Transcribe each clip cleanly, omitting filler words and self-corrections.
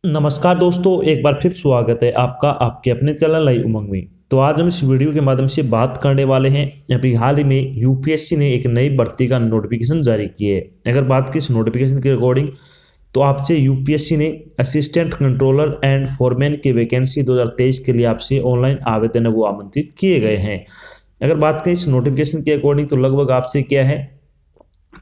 नमस्कार दोस्तों, एक बार फिर स्वागत है आपका आपके अपने चैनल नई उमंग में। तो आज हम इस वीडियो के माध्यम से बात करने वाले हैं। अभी हाल ही में यूपीएससी ने एक नई भर्ती का नोटिफिकेशन जारी किया है। अगर बात की इस नोटिफिकेशन के अकॉर्डिंग तो आपसे यूपीएससी ने असिस्टेंट कंट्रोलर एंड फोरमैन की वैकेंसी 2023 के लिए आपसे ऑनलाइन आवेदन है वो आमंत्रित किए गए हैं। अगर बात करें इस नोटिफिकेशन के अकॉर्डिंग तो लगभग आपसे क्या है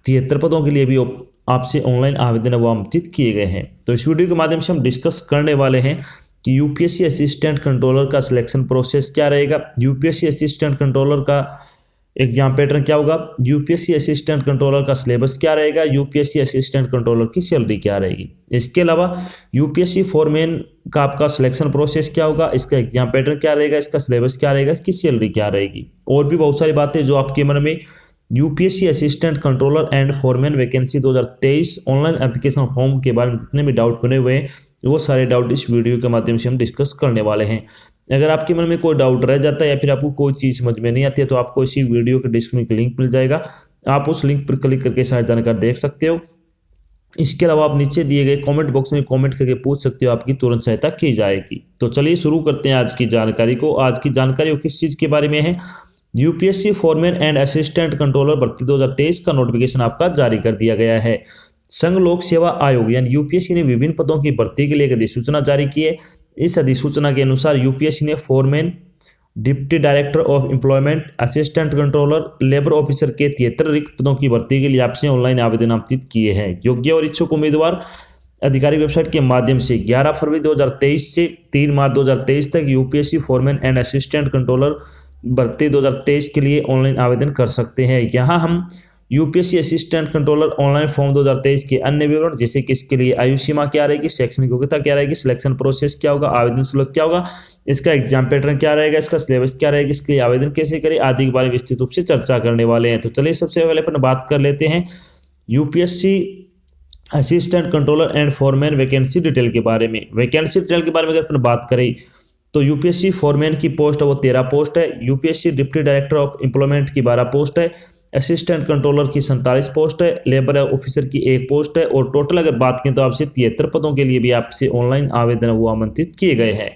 73 पदों के लिए भी आपसे ऑनलाइन आवेदन वो आमंत्रित किए गए हैं। तो इस वीडियो के माध्यम से हम डिस्कस करने वाले हैं कि यूपीएससी असिस्टेंट कंट्रोलर का सिलेक्शन प्रोसेस क्या रहेगा, यूपीएससी असिस्टेंट कंट्रोलर का एग्जाम पैटर्न क्या होगा, यूपीएससी असिस्टेंट कंट्रोलर का सिलेबस क्या रहेगा, यूपीएससी असिस्टेंट कंट्रोलर की सैलरी क्या रहेगी। इसके अलावा यूपीएससी फोरमैन का आपका सिलेक्शन प्रोसेस क्या होगा, इसका एग्जाम पैटर्न क्या रहेगा, इसका सिलेबस क्या रहेगा, इसकी सैलरी क्या रहेगी, और भी बहुत सारी बातें जो आपके मन में UPSC assistant controller and foreman vacancy 2023 online application form के बारे में जितने भी डाउट बने हुए हैं वो सारे डाउट इस वीडियो के माध्यम से हम डिस्कस करने वाले हैं। अगर आपके मन में कोई डाउट रह जाता है या फिर आपको कोई चीज़ समझ में नहीं आती है तो आपको इसी वीडियो के डिस्क्रिप्शन में लिंक मिल जाएगा, आप उस लिंक पर क्लिक करके सारी जानकारी देख सकते हो। इसके अलावा आप नीचे दिए गए कमेंट बॉक्स में कमेंट करके पूछ सकते हो, आपकी तुरंत सहायता की जाएगी। तो चलिए शुरू करते हैं आज की जानकारी को। आज की जानकारी वो किस चीज़ के बारे में है, UPSC foreman and assistant controller भर्ती 2023 का नोटिफिकेशन आपका जारी कर दिया गया है। संघ लोक सेवा आयोग यानी यूपीएससी ने विभिन्न पदों की भर्ती के लिए एक अधिसूचना जारी की है। इस अधिसूचना के अनुसार यूपीएससी ने foreman, deputy director of employment, assistant controller, labour officer के 73 रिक्त पदों की भर्ती के लिए आपसे ऑनलाइन आवेदन आमंत्रित किए हैं। योग्य और इच्छुक उम्मीदवार अधिकारी वेबसाइट के माध्यम से 11 फरवरी 2023 से 3 मार्च 2023 तक UPSC foreman and assistant controller भर्ती 2023 के लिए ऑनलाइन आवेदन कर सकते हैं। यहाँ हम UPSC assistant controller online form 2023 के अन्य विवरण जैसे कि इसके लिए आयु सीमा क्या रहेगी, शैक्षणिक योग्यता क्या रहेगी, सिलेक्शन प्रोसेस क्या होगा, आवेदन शुल्क क्या होगा, इसका एग्जाम पैटर्न क्या रहेगा, इसका सिलेबस क्या रहेगा, इसके लिए आवेदन कैसे करें आदि के बारे में विस्तृत रूप से चर्चा करने वाले हैं। तो चलिए सबसे पहले अपन बात कर लेते हैं UPSC assistant controller and foreman vacancy detail के बारे में। वैकेंसी डिटेल के बारे में अगर अपन बात करें तो यूपीएससी फोरमैन की पोस्ट है वो 13 पोस्ट है, UPSC deputy director of employment की 12 पोस्ट है, असिस्टेंट कंट्रोलर की 47 पोस्ट है, लेबर ऑफिसर की 1 पोस्ट है, और टोटल अगर बात करें तो आपसे 73 पदों के लिए भी आपसे ऑनलाइन आवेदन वो आमंत्रित किए गए हैं।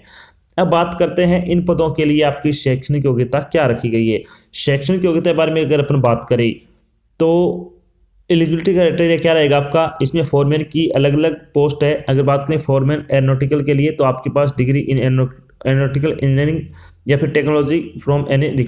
अब बात करते हैं इन पदों के लिए आपकी शैक्षणिक योग्यता क्या रखी गई है। शैक्षणिक योग्यता के बारे में अगर अपन बात करें तो एलिजिबिलिटी क्राइटेरिया क्या रहेगा आपका, इसमें फोरमैन की अलग अलग पोस्ट है। अगर बात करें फोरमैन एरोनॉटिकल के लिए तो आपके पास डिग्री इन एरोनॉटिकल इंजीनियरिंग या फिर टेक्नोलॉजी फ्रॉम एनी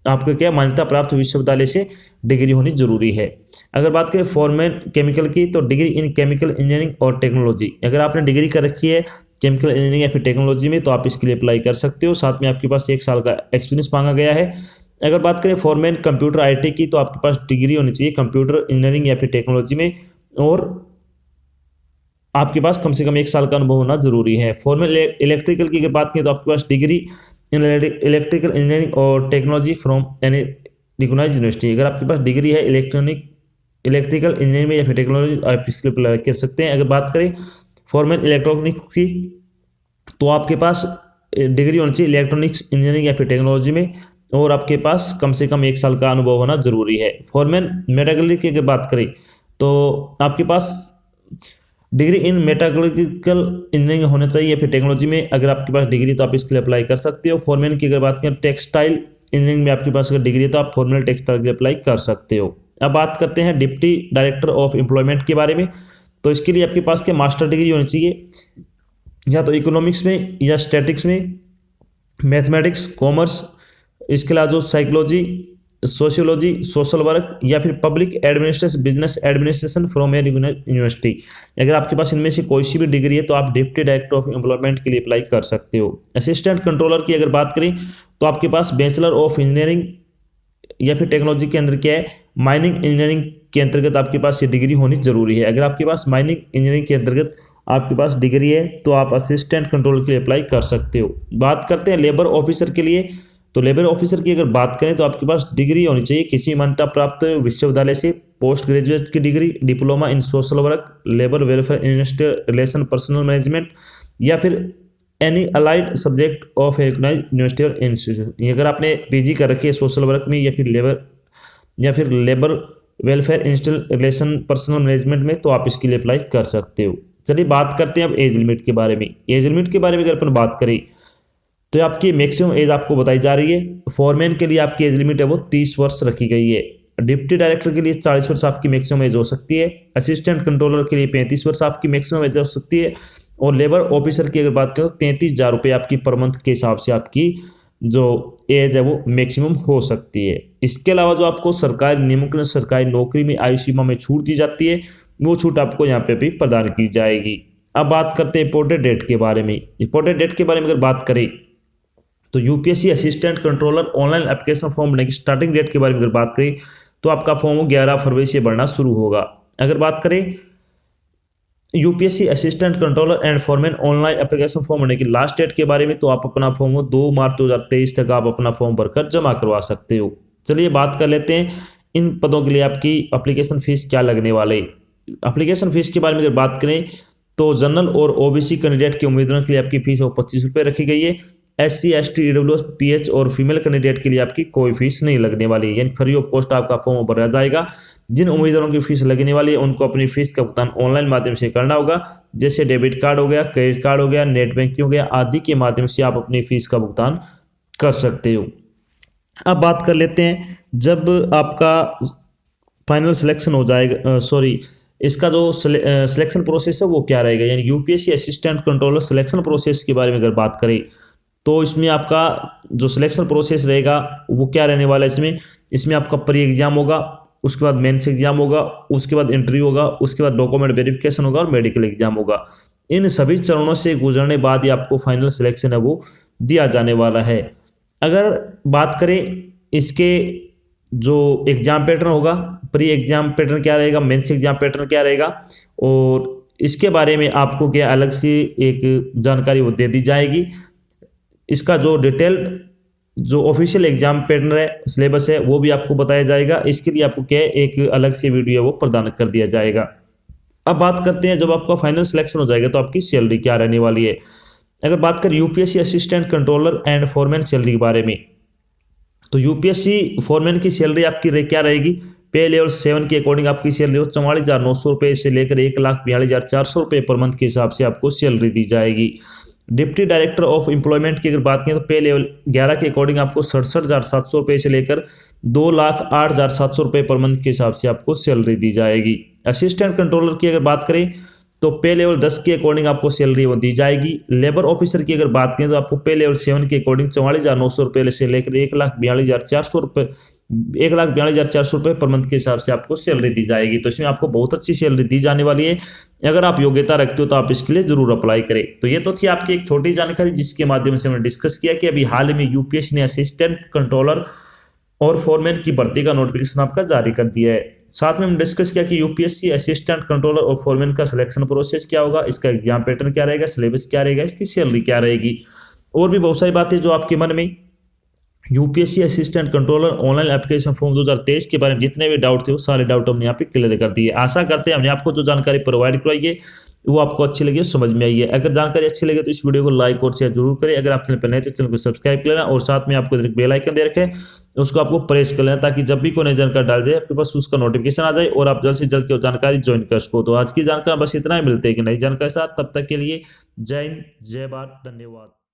आपको क्या मान्यता प्राप्त विश्वविद्यालय से डिग्री होनी जरूरी है। अगर बात करें फोरमैन केमिकल की तो डिग्री इन केमिकल इंजीनियरिंग और टेक्नोलॉजी, अगर आपने डिग्री कर रखी है केमिकल इंजीनियरिंग या फिर टेक्नोलॉजी में तो आप इसके लिए अप्लाई कर सकते हो। साथ में आपके पास 1 साल का एक्सपीरियंस मांगा गया है। अगर बात करें फोरमैन कंप्यूटर आईटी की तो आपके पास डिग्री होनी चाहिए कंप्यूटर इंजीनियरिंग या फिर टेक्नोलॉजी में, और आपके पास कम से कम 1 साल का अनुभव होना जरूरी है। फोरमैन इलेक्ट्रिकल की अगर बात करें तो आपके पास डिग्री इन इलेक्ट्रिकल इंजीनियरिंग और technology from any recognised university, अगर आपके पास डिग्री है इलेक्ट्रिकल इंजीनियरिंग में या फिर टेक्नोलॉजी आप इसके लिए अप्लाई कर सकते हैं। अगर बात करें फोरमैन इलेक्ट्रॉनिक्स की तो आपके पास डिग्री होनी चाहिए इलेक्ट्रॉनिक्स इंजीनियरिंग या फिर टेक्नोलॉजी में, और आपके पास कम से कम 1 साल का अनुभव होना जरूरी है। फोरमैन मेटालर्जी की अगर बात करें तो आपके पास डिग्री इन मेटालर्जिकल इंजीनियरिंग होना चाहिए या फिर टेक्नोलॉजी में, अगर आपके पास डिग्री तो आप इसके लिए अप्लाई कर सकते हो। फोरमैन की अगर बात करें टेक्सटाइल इंजीनियरिंग में आपके पास अगर डिग्री है तो आप फोरमैन टेक्सटाइल के लिए अप्लाई कर सकते हो। अब बात करते हैं डिप्टी डायरेक्टर ऑफ एम्प्लॉयमेंट के बारे में, तो इसके लिए आपके पास क्या मास्टर डिग्री होनी चाहिए या तो इकोनॉमिक्स में या स्टैटिक्स में, मैथमेटिक्स, कॉमर्स, इसके अलावा जो साइकोलॉजी, सोशियोलॉजी, सोशल वर्क या फिर public administration, business administration from A university, अगर आपके पास इनमें से कोई सी भी डिग्री है तो आप डिप्टी डायरेक्टर ऑफ एम्प्लॉयमेंट के लिए अप्लाई कर सकते हो। असिस्टेंट कंट्रोलर की अगर बात करें तो आपके पास बैचलर ऑफ इंजीनियरिंग या फिर टेक्नोलॉजी के अंदर क्या है माइनिंग इंजीनियरिंग के अंतर्गत आपके पास ये डिग्री होनी जरूरी है। अगर आपके पास माइनिंग इंजीनियरिंग के अंतर्गत आपके पास डिग्री है तो आप असिस्टेंट कंट्रोलर के लिए अप्लाई कर सकते हो। बात करते हैं लेबर ऑफिसर के लिए, तो लेबर ऑफिसर की अगर बात करें तो आपके पास डिग्री होनी चाहिए किसी मान्यता प्राप्त विश्वविद्यालय से, पोस्ट ग्रेजुएट की degree, diploma in social work, labour welfare, industrial relation, personnel management या फिर any allied subject of recognised university और इंस्टीट्यूशन। अगर आपने पीजी कर रखी है सोशल वर्क में या फिर labour welfare, industrial relation, personnel management में तो आप इसके लिए अप्लाई कर सकते हो। चलिए बात करते हैं अब एज लिमिट के बारे में। एज लिमिट के बारे में अगर अपन बात करें तो आपकी मैक्सिमम एज आपको बताई जा रही है। फॉरमैन के लिए आपकी एज लिमिट है वो 30 वर्ष रखी गई है। डिप्टी डायरेक्टर के लिए 40 वर्ष आपकी मैक्सिमम एज हो सकती है। असिस्टेंट कंट्रोलर के लिए 35 वर्ष आपकी मैक्सिमम एज हो सकती है। और लेबर ऑफिसर की अगर बात करें तो 33,000 रुपये आपकी पर मंथ के हिसाब से आपकी जो एज है वो मैक्सिमम हो सकती है। इसके अलावा जो आपको सरकारी नियमों के सरकारी नौकरी में आयु सीमा में छूट दी जाती है, वो छूट आपको यहाँ पे भी प्रदान की जाएगी। अब बात करते हैं इंपोर्टेड डेट के बारे में। इंपोर्टेड डेट के बारे में अगर बात करें तो UPSC assistant controller online application form भरने की स्टार्टिंग डेट के बारे में अगर बात करें तो आपका फॉर्म 11 फरवरी से भरना शुरू होगा। अगर बात करें UPSC assistant controller and foreman online application form भरने की लास्ट डेट के बारे में तो आप अपना फॉर्म 2 मार्च 2023 तक आप अपना फॉर्म भरकर जमा करवा सकते हो। चलिए बात कर लेते हैं इन पदों के लिए आपकी एप्लीकेशन फीस क्या लगने वाले। एप्लीकेशन फीस के बारे में अगर बात करें तो जनरल और ओबीसी कैंडिडेट के उम्मीदवारों के लिए आपकी फीस 25 रुपये रखी गई है। SC ST EWS PH और फीमेल कैंडिडेट के लिए आपकी कोई फीस नहीं लगने वाली है, यानी फ्री ऑफ कॉस्ट आपका फॉर्म भरा जाएगा। जिन उम्मीदवारों की फीस लगने वाली है उनको अपनी फीस का भुगतान ऑनलाइन माध्यम से करना होगा, जैसे डेबिट कार्ड हो गया, क्रेडिट कार्ड हो गया, नेट बैंकिंग हो गया आदि के माध्यम से आप अपनी फीस का भुगतान कर सकते हो। अब बात कर लेते हैं जब आपका फाइनल सिलेक्शन हो जाएगा, इसका जो सिलेक्शन प्रोसेस है वो क्या रहेगा, यानी UPSC assistant controller selection process के बारे में अगर बात करें तो इसमें आपका जो सिलेक्शन प्रोसेस रहेगा वो क्या रहने वाला है। इसमें आपका प्री एग्जाम होगा, उसके बाद मेंस एग्जाम होगा, उसके बाद इंटरव्यू होगा, उसके बाद डॉक्यूमेंट वेरिफिकेशन होगा और मेडिकल एग्जाम होगा। इन सभी चरणों से गुजरने बाद ही आपको फाइनल सिलेक्शन है वो दिया जाने वाला है। अगर बात करें इसके जो एग्जाम पैटर्न होगा, प्री एग्जाम पैटर्न क्या रहेगा, मेंस एग्जाम पैटर्न क्या रहेगा, और इसके बारे में आपको क्या अलग से एक जानकारी वो दे दी जाएगी। इसका जो डिटेल जो ऑफिशियल एग्जाम पैटर्न है, सिलेबस है, वो भी आपको बताया जाएगा। इसके लिए आपको क्या एक अलग से वीडियो है वो प्रदान कर दिया जाएगा। अब बात करते हैं जब आपका फाइनल सिलेक्शन हो जाएगा तो आपकी सैलरी क्या रहने वाली है। अगर बात करें UPSC assistant controller and foreman salary के बारे में तो यूपीएससी फॉरमैन की सैलरी आपकी क्या रहेगी, पे लेवल 7 के अकॉर्डिंग आपकी सैलरी हो 44,900 रुपये से लेकर 1,42,400 रुपये पर मंथ के हिसाब से आपको सैलरी दी जाएगी। डिप्टी डायरेक्टर ऑफ एम्प्लॉयमेंट की अगर बात करें तो पे लेवल 11 के अकॉर्डिंग आपको 67,700 रुपये से लेकर 2,08,700 रुपये पर मंथ के हिसाब से आपको सैलरी दी जाएगी। असिस्टेंट कंट्रोलर की अगर बात करें तो पे लेवल 10 के अकॉर्डिंग आपको सैलरी वो दी जाएगी। लेबर ऑफिसर की अगर बात करें तो आपको पे लेवल 7 के अकॉर्डिंग 44,900 रुपये से लेकर 1,42,400 रुपये 1,42,400 रुपये पर मंथ के हिसाब से आपको सैलरी दी जाएगी। तो इसमें आपको बहुत अच्छी सैलरी दी जाने वाली है। अगर आप योग्यता रखते हो तो आप इसके लिए जरूर अप्लाई करें। तो ये तो थी आपकी एक छोटी जानकारी जिसके माध्यम से हमने डिस्कस किया कि अभी हाल में यूपीएससी ने असिस्टेंट कंट्रोलर और फॉरमैन की भर्ती का नोटिफिकेशन आपका जारी कर दिया है। साथ में हम डिस्कस किया कि यूपीएससी असिस्टेंट कंट्रोलर और फॉरमैन का सिलेक्शन प्रोसेस क्या होगा, इसका एग्जाम पैटर्न क्या रहेगा, सिलेबस क्या रहेगा, इसकी सैलरी क्या रहेगी, और भी बहुत सारी बातें जो आपके मन में UPSC assistant controller online application form 2023 के बारे में जितने भी डाउट थे वो सारे डाउट हमने यहाँ पे क्लियर कर दिए। आशा करते हैं हमने आपको जो जानकारी प्रोवाइड करवाई है वो आपको अच्छी लगी, समझ में आई है। अगर जानकारी अच्छी लगे तो इस वीडियो को लाइक और शेयर जरूर करें। अगर आप चैनल पर नए तो चैनल को सब्सक्राइब कर लेना और साथ में आपको बेल आइकन दे रखें, उसको आपको प्रेस कर लेना ताकि जब भी कोई नई जानकारी डाल जाए आपके पास उसका नोटिफिकेशन आ जाए और आप जल्द से जल्द की जानकारी ज्वाइन कर सको। तो आज की जानकारी बस इतना ही, मिलते हैं कि नई जानकारी के साथ। तब तक के लिए जय हिंद, जय भारत, धन्यवाद।